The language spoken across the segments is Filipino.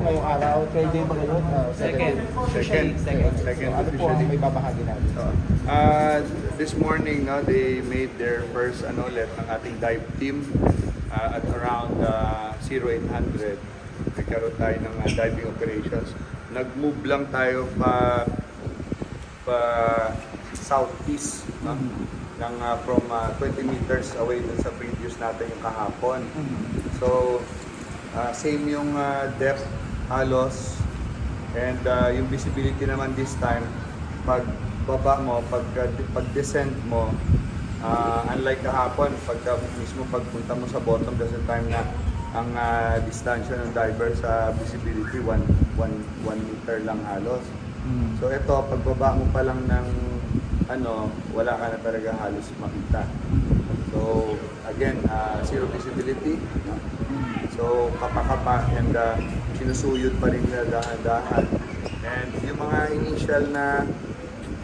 ngayong araw? Third day ba ngayon? Second. So, ano po ang may babahagi natin? This morning, no, they made their first ulit ng ating dive team at around 0800. Nagkaroon tayo ng diving operations. Nag-move lang tayo pa southeast, no? From 20 meters away dun sa previous natin yung kahapon. So, same yung depth halos, and yung visibility naman this time, pag baba mo, pag descent mo, unlike kahapon, mismo pagpunta mo sa bottom, kasi time na ang distansya ng diver sa visibility 1 meter lang halos. So ito, pagbaba mo pa lang ng wala ka na talaga halos makita. So again, zero visibility, no? So kapa-kapa, and sinusuyod pa rin nila dahan-dahan. And yung mga initial na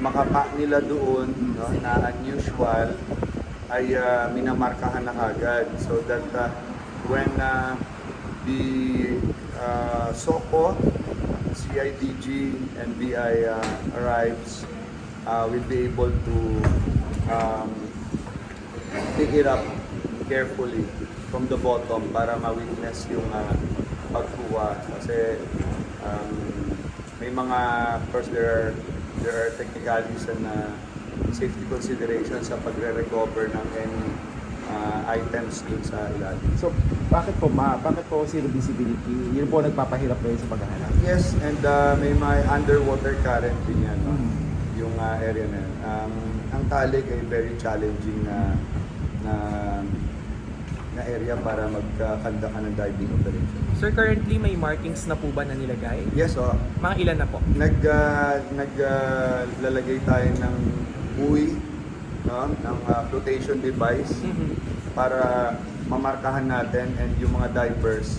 makapa nila doon, no, na unusual, ay minamarkahan na kagad, so that when the SOCO, CIDG, and BI arrives, we'll be able to pick it up carefully from the bottom para ma-witness yung pagkuha. Kasi may mga, of course, there are technicalities and safety considerations sa pagre-recover ng any items dun sa ilalim. So, bakit po zero visibility? Yun po nagpapahirap kayo sa paghahanap? Yes, and may underwater current din yan, no? Yung area na yun. Ang Talig ay very challenging na area para magkakanda ka ng diving operation. Sir, currently may markings na po ba na nilagay? Yes, Mga ilan na po? Naglalagay tayo ng buoy, no? Ng flotation device para mamarkahan natin, and yung mga divers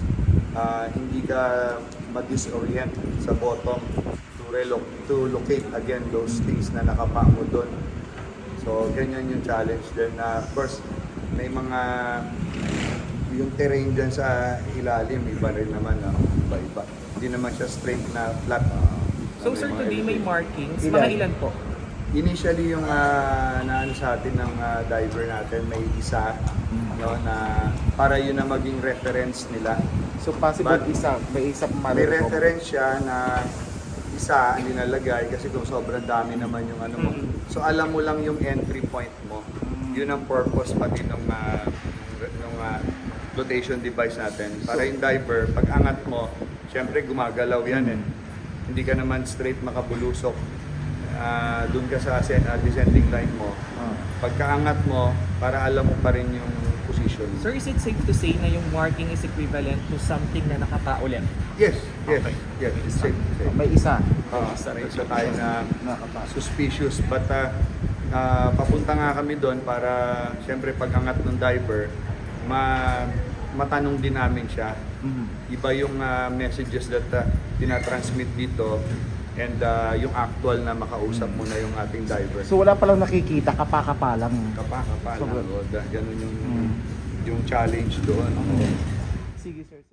hindi ka ma-disorient sa bottom to locate again those things na nakapa mo doon. So ganyan yung challenge. Then of course may mga yung terrain dyan sa ilalim, iba rin naman, iba-iba. Hindi naman siya straight na flat. So sir, today may markings, mga ilan po? Initially yung naano sa atin ng diver natin, may isa, no, na para yun na maging reference nila. So possible But may isa may reference siya na isa ang nilalagay, kasi kung sobrang dami naman yung mo. So alam mo lang yung entry point mo. Yun ang purpose pati nung flotation device natin. Para yung diver, pag angat mo, syempre gumagalaw yan Hindi ka naman straight makabulusok. Doon ka sa descending line mo. Pagkaangat mo, para alam mo pa rin yung position. Sir, is it safe to say na yung marking is equivalent to something na nakapa ulit? Yes. Okay. Yes, it's safe. May isa. Isa tayo na suspicious, but papunta nga kami doon para syempre pag-angat ng diver, matanong din namin siya. Iba yung messages that tinatransmit dito, and yung actual na makausap mo na yung ating diver. So wala palang nakikita, kapa-kapa lang. Kapa lang. Ganun yung challenge doon. Sige sir.